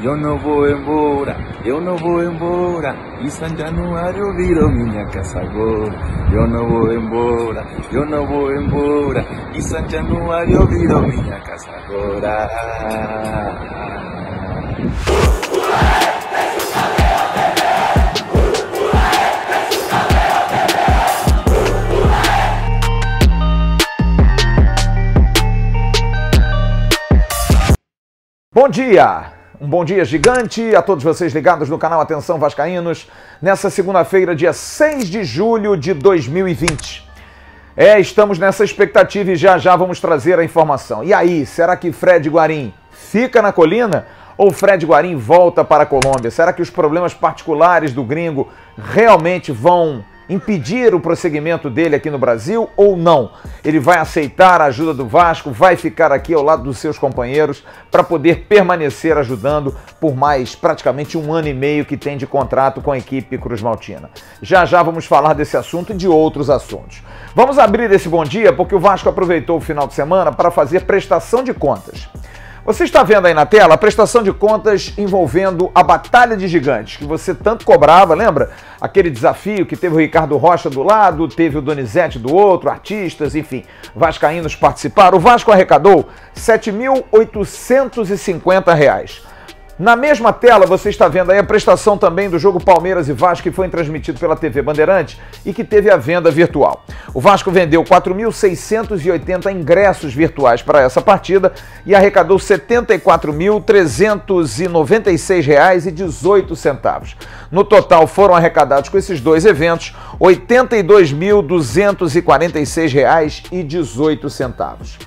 Eu não vou embora, eu não vou embora. E São Januário virou minha casa agora. Eu não vou embora, eu não vou embora. E São Januário virou minha casa agora. Bom dia! Um bom dia gigante a todos vocês ligados no canal Atenção Vascaínos, nessa segunda-feira, dia 6 de julho de 2020. Estamos nessa expectativa e já vamos trazer a informação. E aí, será que Fred Guarim fica na colina ou Fred Guarim volta para a Colômbia? Será que os problemas particulares do gringo realmente vão impedir o prosseguimento dele aqui no Brasil ou não? Ele vai aceitar a ajuda do Vasco, vai ficar aqui ao lado dos seus companheiros para poder permanecer ajudando por mais praticamente um ano e meio que tem de contrato com a equipe cruzmaltina. Já vamos falar desse assunto e de outros assuntos. Vamos abrir esse bom dia porque o Vasco aproveitou o final de semana para fazer prestação de contas. Você está vendo aí na tela a prestação de contas envolvendo a Batalha de Gigantes, que você tanto cobrava, lembra? Aquele desafio que teve o Ricardo Rocha do lado, teve o Donizete do outro, artistas, enfim, vascaínos participaram. O Vasco arrecadou R$ 7.850. Na mesma tela você está vendo aí a prestação também do jogo Palmeiras e Vasco, que foi transmitido pela TV Bandeirante e que teve a venda virtual. O Vasco vendeu 4.680 ingressos virtuais para essa partida e arrecadou R$ 74.396,18. No total foram arrecadados com esses dois eventos R$ 82.246,18.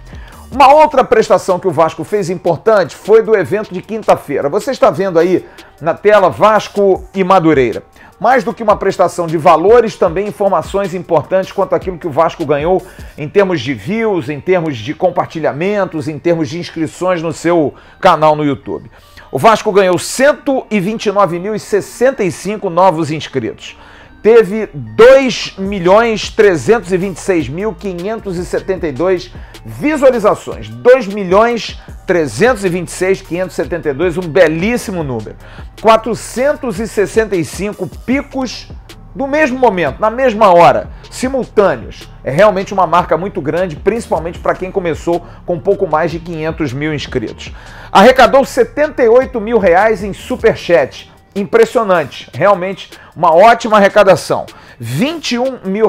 Uma outra prestação que o Vasco fez importante foi do evento de quinta-feira. Você está vendo aí na tela Vasco e Madureira. Mais do que uma prestação de valores, também informações importantes quanto àquilo que o Vasco ganhou em termos de views, em termos de compartilhamentos, em termos de inscrições no seu canal no YouTube. O Vasco ganhou 129.065 novos inscritos. Teve 2.326.572 visualizações. 2.326.572, um belíssimo número. 465 picos do mesmo momento, na mesma hora, simultâneos. É realmente uma marca muito grande, principalmente para quem começou com pouco mais de 500 mil inscritos. Arrecadou R$ 78 mil em superchat. Impressionante, realmente uma ótima arrecadação. R$ 21 mil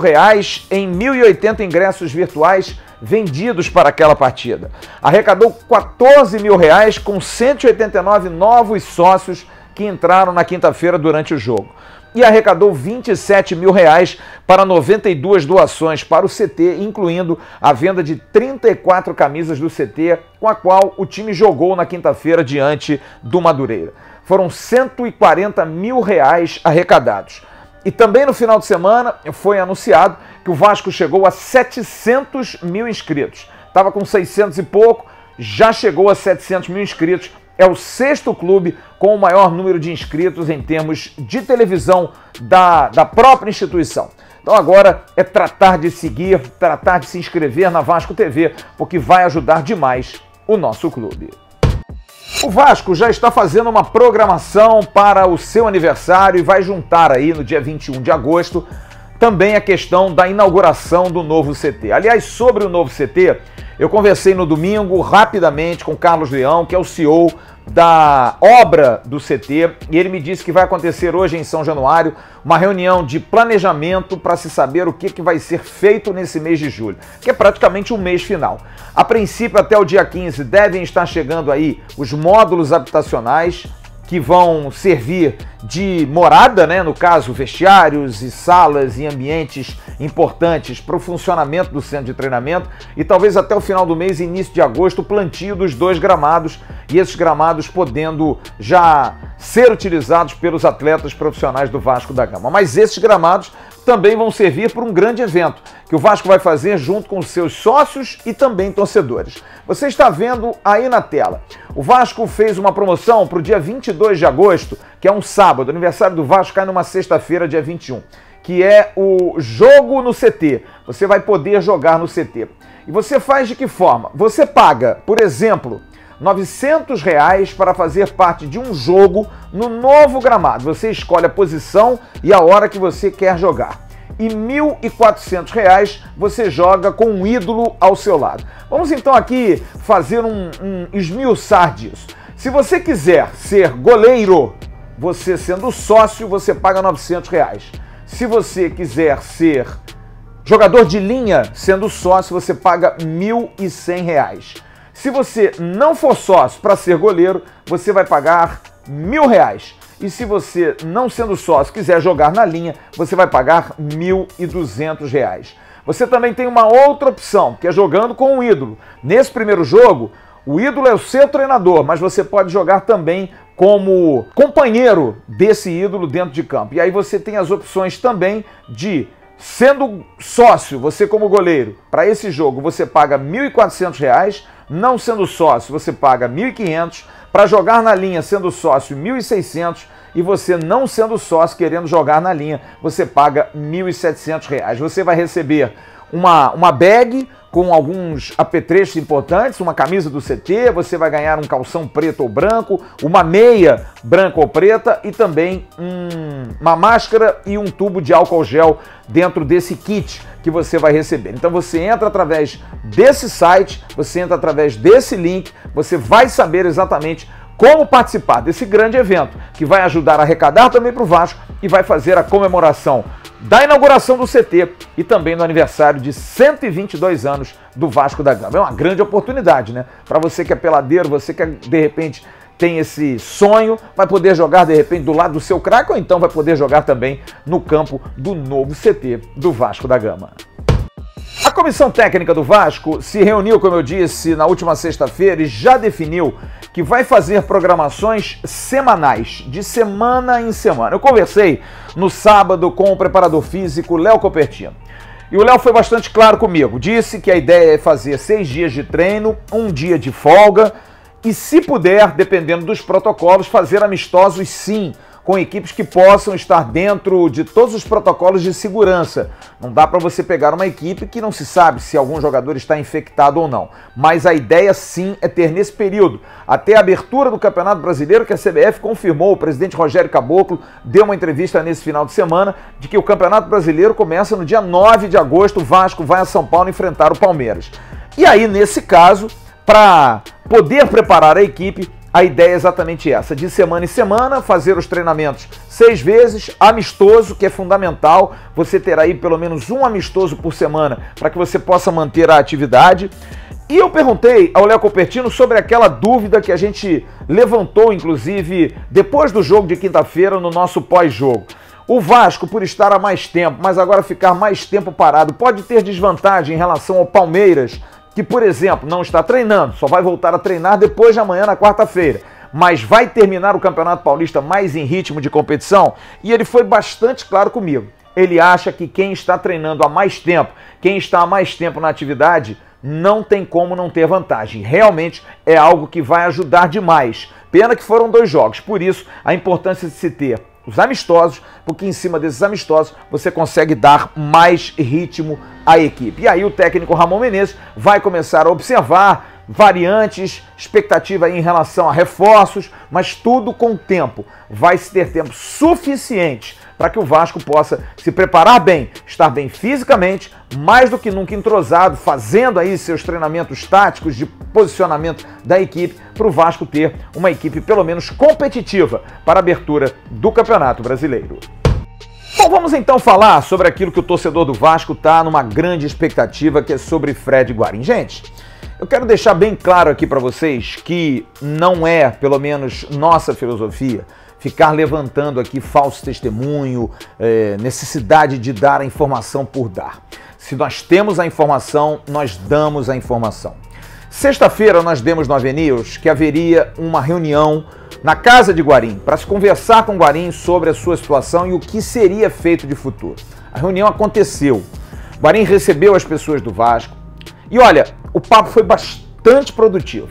em 1.080 ingressos virtuais vendidos para aquela partida. Arrecadou R$ 14 mil com 189 novos sócios que entraram na quinta-feira durante o jogo. E arrecadou R$ 27 mil para 92 doações para o CT, incluindo a venda de 34 camisas do CT, com a qual o time jogou na quinta-feira diante do Madureira. Foram R$ 140 mil arrecadados. E também no final de semana foi anunciado que o Vasco chegou a 700 mil inscritos. Estava com 600 e pouco, já chegou a 700 mil inscritos. É o sexto clube com o maior número de inscritos em termos de televisão da própria instituição. Então agora é tratar de seguir, tratar de se inscrever na Vasco TV, porque vai ajudar demais o nosso clube. O Vasco já está fazendo uma programação para o seu aniversário e vai juntar aí no dia 21 de agosto também a questão da inauguração do novo CT. Aliás, sobre o novo CT, eu conversei no domingo rapidamente com o Carlos Leão, que é o CEO da obra do CT, e ele me disse que vai acontecer hoje em São Januário uma reunião de planejamento para se saber o que vai ser feito nesse mês de julho, que é praticamente um mês final. A princípio, até o dia 15, devem estar chegando aí os módulos habitacionais que vão servir de morada, né? No caso, vestiários e salas e ambientes importantes para o funcionamento do centro de treinamento, e talvez até o final do mês, início de agosto, o plantio dos 2 gramados, e esses gramados podendo já ser utilizados pelos atletas profissionais do Vasco da Gama. Mas esses gramados também vão servir para um grande evento que o Vasco vai fazer junto com os seus sócios e também torcedores. Você está vendo aí na tela. O Vasco fez uma promoção para o dia 22 de agosto, que é um sábado. O aniversário do Vasco cai numa sexta-feira, dia 21, que é o jogo no CT. Você vai poder jogar no CT. E você faz de que forma? Você paga, por exemplo, R$900 para fazer parte de um jogo no novo gramado. Você escolhe a posição e a hora que você quer jogar. E R$1.400 você joga com um ídolo ao seu lado. Vamos então aqui fazer um esmiuçar disso. Se você quiser ser goleiro, você sendo sócio, você paga R$900. Se você quiser ser jogador de linha, sendo sócio, você paga R$1.100. Se você não for sócio para ser goleiro, você vai pagar R$1.000. E se você, não sendo sócio, quiser jogar na linha, você vai pagar R$1.200. Você também tem uma outra opção, que é jogando com um ídolo. Nesse primeiro jogo, o ídolo é o seu treinador, mas você pode jogar também como companheiro desse ídolo dentro de campo. E aí você tem as opções também de, sendo sócio, você como goleiro, para esse jogo você paga R$1.400, não sendo sócio você paga R$1.500, para jogar na linha sendo sócio R$1.600 e você não sendo sócio querendo jogar na linha, você paga R$1.700. Você vai receber uma bag com alguns apetrechos importantes, uma camisa do CT, você vai ganhar um calção preto ou branco, uma meia branca ou preta e também uma máscara e um tubo de álcool gel dentro desse kit que você vai receber. Então você entra através desse site, você entra através desse link, você vai saber exatamente como participar desse grande evento, que vai ajudar a arrecadar também para o Vasco e vai fazer a comemoração da inauguração do CT e também no aniversário de 122 anos do Vasco da Gama. É uma grande oportunidade, né? Para você que é peladeiro, você que de repente tem esse sonho, vai poder jogar de repente do lado do seu craque ou então vai poder jogar também no campo do novo CT do Vasco da Gama. A comissão técnica do Vasco se reuniu, como eu disse, na última sexta-feira e já definiu que vai fazer programações semanais, de semana em semana. Eu conversei no sábado com o preparador físico Léo Copertino. E o Léo foi bastante claro comigo. Disse que a ideia é fazer 6 dias de treino, 1 dia de folga e, se puder, dependendo dos protocolos, fazer amistosos sim, com equipes que possam estar dentro de todos os protocolos de segurança. Não dá para você pegar uma equipe que não se sabe se algum jogador está infectado ou não. Mas a ideia sim é ter nesse período, até a abertura do Campeonato Brasileiro, que a CBF confirmou, o presidente Rogério Caboclo deu uma entrevista nesse final de semana, de que o Campeonato Brasileiro começa no dia 9 de agosto, o Vasco vai a São Paulo enfrentar o Palmeiras. E aí, nesse caso, para poder preparar a equipe, a ideia é exatamente essa, de semana em semana, fazer os treinamentos 6 vezes, amistoso, que é fundamental, você ter aí pelo menos um amistoso por semana para que você possa manter a atividade. E eu perguntei ao Léo Copertino sobre aquela dúvida que a gente levantou, inclusive, depois do jogo de quinta-feira, no nosso pós-jogo. O Vasco, por estar há mais tempo, mas agora ficar mais tempo parado, pode ter desvantagem em relação ao Palmeiras, que, por exemplo, não está treinando, só vai voltar a treinar depois de amanhã, na quarta-feira, mas vai terminar o Campeonato Paulista mais em ritmo de competição? E ele foi bastante claro comigo. Ele acha que quem está treinando há mais tempo, quem está há mais tempo na atividade, não tem como não ter vantagem. Realmente é algo que vai ajudar demais. Pena que foram 2 jogos, por isso a importância de se ter os amistosos, porque em cima desses amistosos você consegue dar mais ritmo à equipe. E aí o técnico Ramon Menezes vai começar a observar variantes, expectativa aí em relação a reforços, mas tudo com tempo. Vai se ter tempo suficiente para que o Vasco possa se preparar bem, estar bem fisicamente, mais do que nunca entrosado, fazendo aí seus treinamentos táticos de posicionamento da equipe, para o Vasco ter uma equipe pelo menos competitiva para a abertura do Campeonato Brasileiro. Bom, vamos então falar sobre aquilo que o torcedor do Vasco está numa grande expectativa, que é sobre Fred Guarim. Gente, eu quero deixar bem claro aqui para vocês que não é, pelo menos, nossa filosofia ficar levantando aqui falso testemunho, necessidade de dar a informação por dar. Se nós temos a informação, nós damos a informação. Sexta-feira nós demos no AVNews que haveria uma reunião na casa de Guarim para se conversar com Guarim sobre a sua situação e o que seria feito de futuro. A reunião aconteceu. Guarim recebeu as pessoas do Vasco e olha, o papo foi bastante produtivo.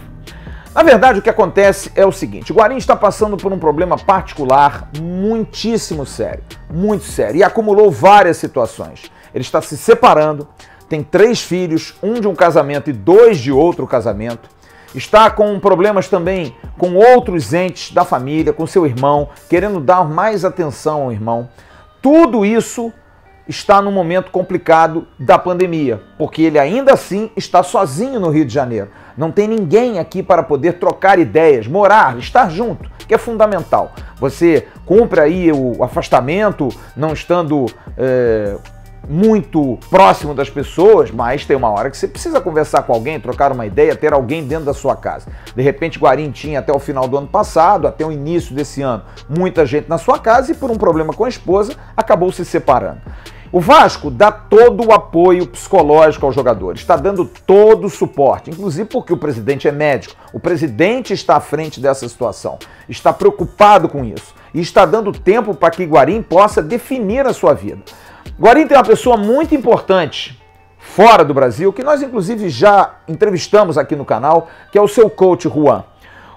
Na verdade, o que acontece é o seguinte: o Guarim está passando por um problema particular muitíssimo sério, muito sério, e acumulou várias situações. Ele está se separando, tem 3 filhos, um de um casamento e 2 de outro casamento, está com problemas também com outros entes da família, com seu irmão, querendo dar mais atenção ao irmão. Tudo isso está num momento complicado da pandemia, porque ele ainda assim está sozinho no Rio de Janeiro. Não tem ninguém aqui para poder trocar ideias, morar, estar junto, que é fundamental. Você cumpre aí o afastamento, não estando muito próximo das pessoas, mas tem uma hora que você precisa conversar com alguém, trocar uma ideia, ter alguém dentro da sua casa. De repente, Guarim tinha até o final do ano passado, até o início desse ano, muita gente na sua casa e por um problema com a esposa, acabou se separando. O Vasco dá todo o apoio psicológico aos jogadores, está dando todo o suporte, inclusive porque o presidente é médico, o presidente está à frente dessa situação, está preocupado com isso e está dando tempo para que Guarim possa definir a sua vida. Guarim tem uma pessoa muito importante fora do Brasil, que nós inclusive já entrevistamos aqui no canal, que é o seu coach Juan.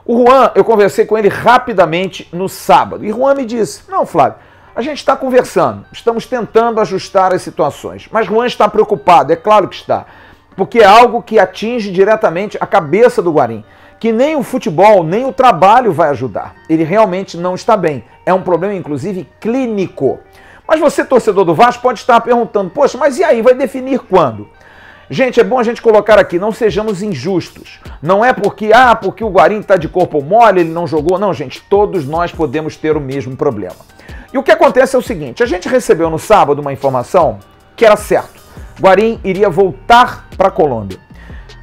O Juan, eu conversei com ele rapidamente no sábado, e Juan me disse, não, Flávio, a gente está conversando, estamos tentando ajustar as situações, mas Juan está preocupado, é claro que está, porque é algo que atinge diretamente a cabeça do Guarim, que nem o futebol, nem o trabalho vai ajudar. Ele realmente não está bem, é um problema inclusive clínico. Mas você, torcedor do Vasco, pode estar perguntando, poxa, mas e aí, vai definir quando? Gente, é bom a gente colocar aqui, não sejamos injustos. Não é porque o Guarim está de corpo mole, ele não jogou. Não, gente, todos nós podemos ter o mesmo problema. E o que acontece é o seguinte, a gente recebeu no sábado uma informação que era certo. Guarim iria voltar para a Colômbia.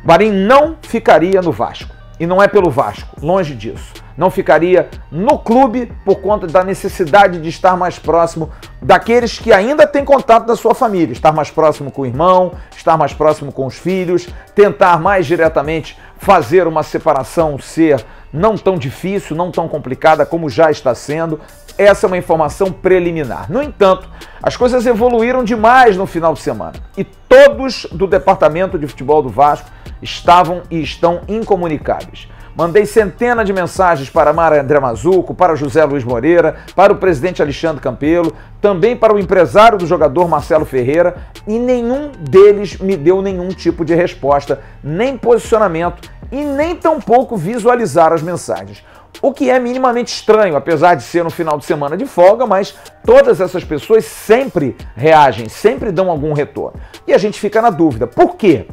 Guarim não ficaria no Vasco. E não é pelo Vasco, longe disso. Não ficaria no clube por conta da necessidade de estar mais próximo daqueles que ainda têm contato da sua família. Estar mais próximo com o irmão, estar mais próximo com os filhos, tentar mais diretamente fazer uma separação ser não tão difícil, não tão complicada como já está sendo. Essa é uma informação preliminar. No entanto, as coisas evoluíram demais no final de semana e todos do departamento de futebol do Vasco estavam e estão incomunicáveis. Mandei centenas de mensagens para Mara André Mazuco, para José Luiz Moreira, para o presidente Alexandre Campelo, também para o empresário do jogador Marcelo Ferreira, e nenhum deles me deu nenhum tipo de resposta, nem posicionamento e nem tampouco visualizar as mensagens. O que é minimamente estranho, apesar de ser no final de semana de folga, mas todas essas pessoas sempre reagem, sempre dão algum retorno. E a gente fica na dúvida, por quê?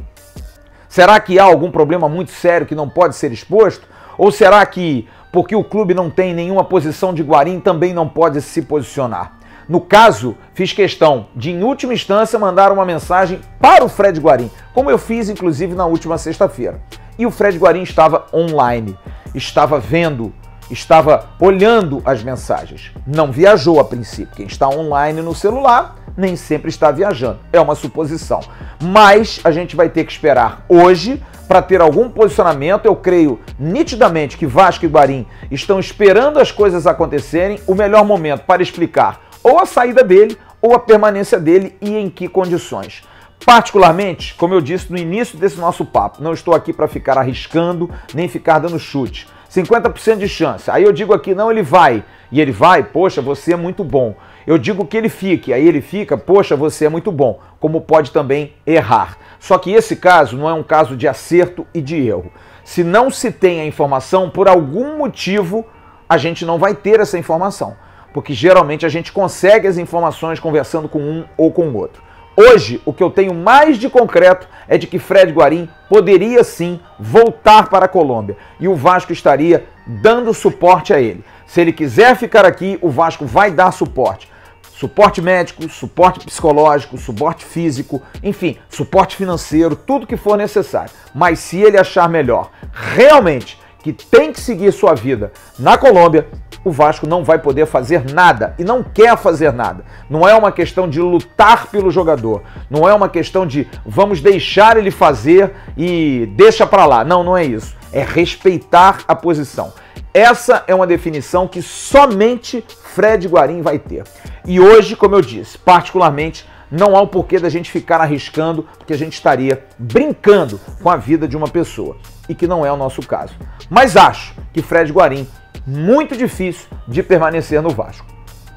Será que há algum problema muito sério que não pode ser exposto? Ou será que, porque o clube não tem nenhuma posição de Guarim, também não pode se posicionar? No caso, fiz questão de, em última instância, mandar uma mensagem para o Fred Guarim, como eu fiz, inclusive, na última sexta-feira. E o Fred Guarim estava online, estava vendo, estava olhando as mensagens. Não viajou a princípio. Quem está online no celular nem sempre está viajando. É uma suposição. Mas a gente vai ter que esperar hoje para ter algum posicionamento. Eu creio nitidamente que Vasco e Guarim estão esperando as coisas acontecerem, o melhor momento para explicar ou a saída dele ou a permanência dele e em que condições. Particularmente, como eu disse no início desse nosso papo, não estou aqui para ficar arriscando nem ficar dando chute. 50% de chance. Aí eu digo aqui, não, ele vai. E ele vai, poxa, você é muito bom. Eu digo que ele fique, aí ele fica, poxa, você é muito bom. Como pode também errar. Só que esse caso não é um caso de acerto e de erro. Se não se tem a informação, por algum motivo, a gente não vai ter essa informação. Porque geralmente a gente consegue as informações conversando com um ou com o outro. Hoje, o que eu tenho mais de concreto é de que Fred Guarim poderia sim voltar para a Colômbia e o Vasco estaria dando suporte a ele. Se ele quiser ficar aqui, o Vasco vai dar suporte. Suporte médico, suporte psicológico, suporte físico, enfim, suporte financeiro, tudo que for necessário. Mas se ele achar melhor realmente que tem que seguir sua vida na Colômbia, o Vasco não vai poder fazer nada e não quer fazer nada. Não é uma questão de lutar pelo jogador, não é uma questão de vamos deixar ele fazer e deixa pra lá. Não, não é isso. É respeitar a posição. Essa é uma definição que somente Fred Guarim vai ter. E hoje, como eu disse, particularmente, não há o porquê da gente ficar arriscando, porque a gente estaria brincando com a vida de uma pessoa, e que não é o nosso caso. Mas acho que Fred Guarim, muito difícil de permanecer no Vasco.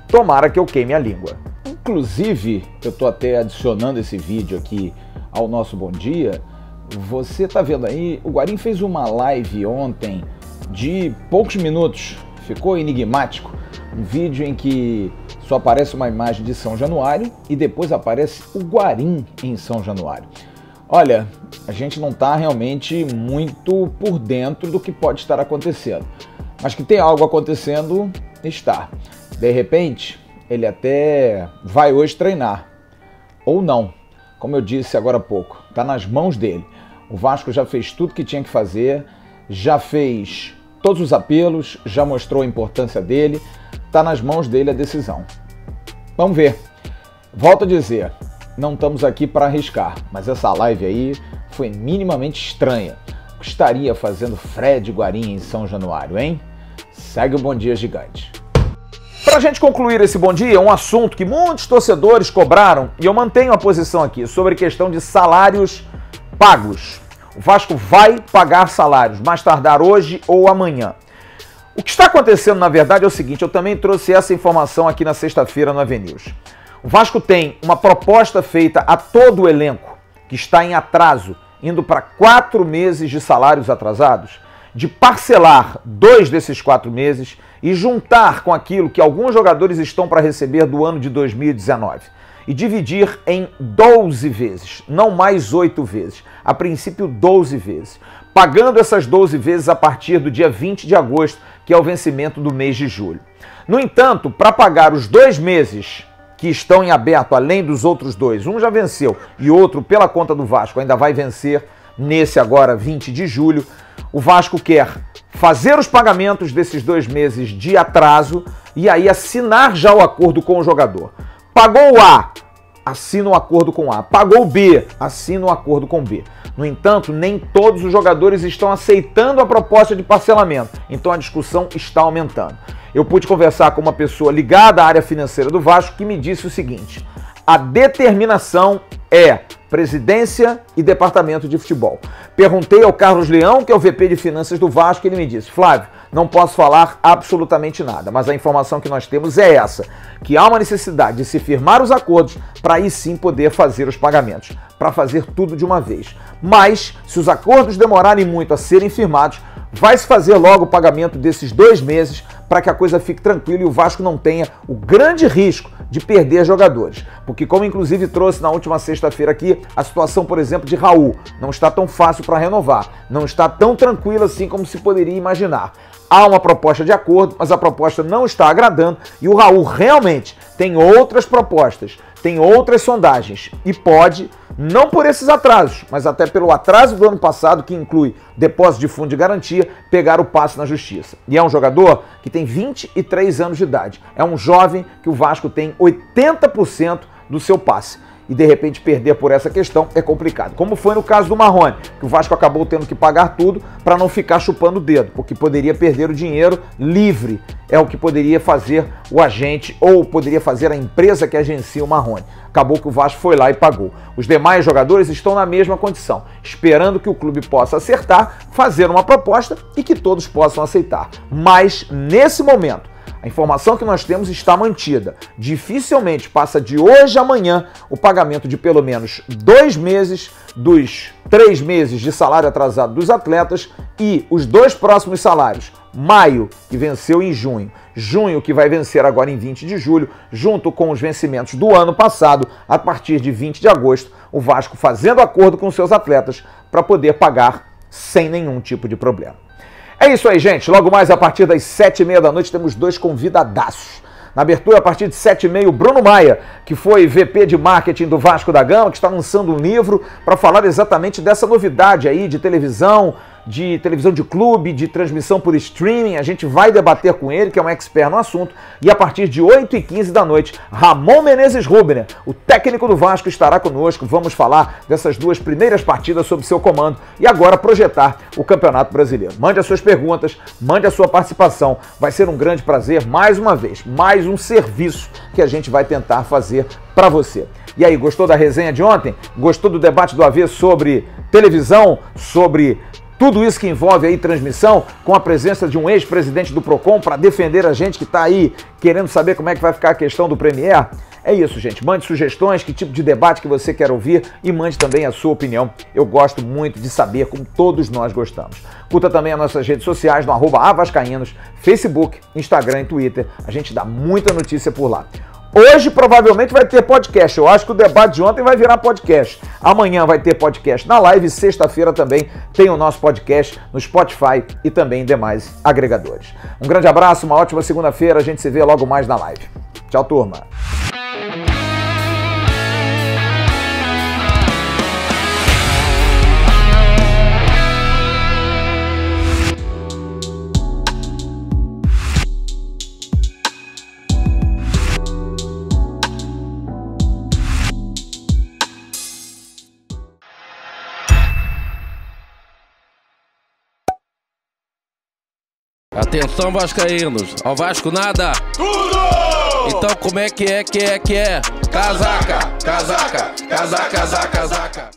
Tomara que eu queime a língua. Inclusive, eu estou até adicionando esse vídeo aqui ao nosso Bom Dia, você tá vendo aí, o Guarim fez uma live ontem de poucos minutos, ficou enigmático, um vídeo em que só aparece uma imagem de São Januário e depois aparece o Guarim em São Januário. Olha, a gente não tá realmente muito por dentro do que pode estar acontecendo, mas que tem algo acontecendo, está. De repente, ele até vai hoje treinar, ou não. Como eu disse agora há pouco, está nas mãos dele. O Vasco já fez tudo que tinha que fazer, já fez todos os apelos, já mostrou a importância dele, está nas mãos dele a decisão. Vamos ver. Volto a dizer, não estamos aqui para arriscar, mas essa live aí foi minimamente estranha. O que estaria fazendo Fred Guarim em São Januário, hein? Segue o Bom Dia Gigante. Para a gente concluir esse Bom Dia, um assunto que muitos torcedores cobraram, e eu mantenho a posição aqui, sobre a questão de salários pagos. O Vasco vai pagar salários, mais tardar hoje ou amanhã. O que está acontecendo, na verdade, é o seguinte, eu também trouxe essa informação aqui na sexta-feira no AVNews. O Vasco tem uma proposta feita a todo o elenco, que está em atraso, indo para 4 meses de salários atrasados, de parcelar 2 desses 4 meses e juntar com aquilo que alguns jogadores estão para receber do ano de 2019 e dividir em 12 vezes, não mais 8 vezes, a princípio 12 vezes, pagando essas 12 vezes a partir do dia 20 de agosto, que é o vencimento do mês de julho. No entanto, para pagar os 2 meses que estão em aberto, além dos outros 2, um já venceu e outro, pela conta do Vasco, ainda vai vencer nesse agora 20 de julho, o Vasco quer fazer os pagamentos desses 2 meses de atraso e aí assinar já o acordo com o jogador. Pagou o A, assina um acordo com A. Pagou o B, assina um acordo com B. No entanto, nem todos os jogadores estão aceitando a proposta de parcelamento, então a discussão está aumentando. Eu pude conversar com uma pessoa ligada à área financeira do Vasco que me disse o seguinte: a determinação é presidência e departamento de futebol. Perguntei ao Carlos Leão, que é o VP de finanças do Vasco, e ele me disse: Flávio, não posso falar absolutamente nada, mas a informação que nós temos é essa, que há uma necessidade de se firmar os acordos para aí sim poder fazer os pagamentos, para fazer tudo de uma vez. Mas, se os acordos demorarem muito a serem firmados, vai se fazer logo o pagamento desses 2 meses para que a coisa fique tranquila e o Vasco não tenha o grande risco de perder jogadores. Porque, como inclusive trouxe na última sexta-feira aqui, a situação, por exemplo, de Raul não está tão fácil para renovar, não está tão tranquila assim como se poderia imaginar. Há uma proposta de acordo, mas a proposta não está agradando e o Raul realmente tem outras propostas, tem outras sondagens e pode, não por esses atrasos, mas até pelo atraso do ano passado, que inclui depósito de fundo de garantia, pegar o passe na justiça. E é um jogador que tem 23 anos de idade. É um jovem que o Vasco tem 80% do seu passe. E de repente perder por essa questão é complicado. Como foi no caso do Marrone, que o Vasco acabou tendo que pagar tudo para não ficar chupando o dedo, porque poderia perder o dinheiro livre. É o que poderia fazer o agente ou poderia fazer a empresa que agencia o Marrone. Acabou que o Vasco foi lá e pagou. Os demais jogadores estão na mesma condição, esperando que o clube possa acertar, fazer uma proposta e que todos possam aceitar. Mas, nesse momento, a informação que nós temos está mantida. Dificilmente passa de hoje a amanhã o pagamento de pelo menos 2 meses dos 3 meses de salário atrasado dos atletas e os 2 próximos salários. Maio, que venceu em junho. Junho, que vai vencer agora em 20 de julho, junto com os vencimentos do ano passado, a partir de 20 de agosto, o Vasco fazendo acordo com seus atletas para poder pagar sem nenhum tipo de problema. É isso aí, gente. Logo mais, a partir das 7h30 da noite, temos 2 convidadaços. Na abertura, a partir de 7h30, o Bruno Maia, que foi VP de marketing do Vasco da Gama, que está lançando um livro para falar exatamente dessa novidade aí de televisão de clube, de transmissão por streaming. A gente vai debater com ele, que é um expert no assunto. E a partir de 8h15 da noite, Ramon Menezes Rubner, o técnico do Vasco, estará conosco. Vamos falar dessas 2 primeiras partidas sob seu comando e agora projetar o Campeonato Brasileiro. Mande as suas perguntas, mande a sua participação. Vai ser um grande prazer, mais uma vez, mais um serviço que a gente vai tentar fazer para você. E aí, gostou da resenha de ontem? Gostou do debate do AV sobre televisão, sobre tudo isso que envolve aí transmissão, com a presença de um ex-presidente do Procon para defender a gente que está aí querendo saber como é que vai ficar a questão do Premier? É isso, gente. Mande sugestões, que tipo de debate que você quer ouvir e mande também a sua opinião. Eu gosto muito de saber, como todos nós gostamos. Curta também as nossas redes sociais no @avascaínos, Facebook, Instagram e Twitter. A gente dá muita notícia por lá. Hoje provavelmente vai ter podcast. Eu acho que o debate de ontem vai virar podcast. Amanhã vai ter podcast na live. Sexta-feira também tem o nosso podcast no Spotify e também em demais agregadores. Um grande abraço, uma ótima segunda-feira. A gente se vê logo mais na live. Tchau, turma. Atenção, vascaínos, ao Vasco nada! Tudo! Então como é que é? Casaca, casaca, casaca, casaca, casaca.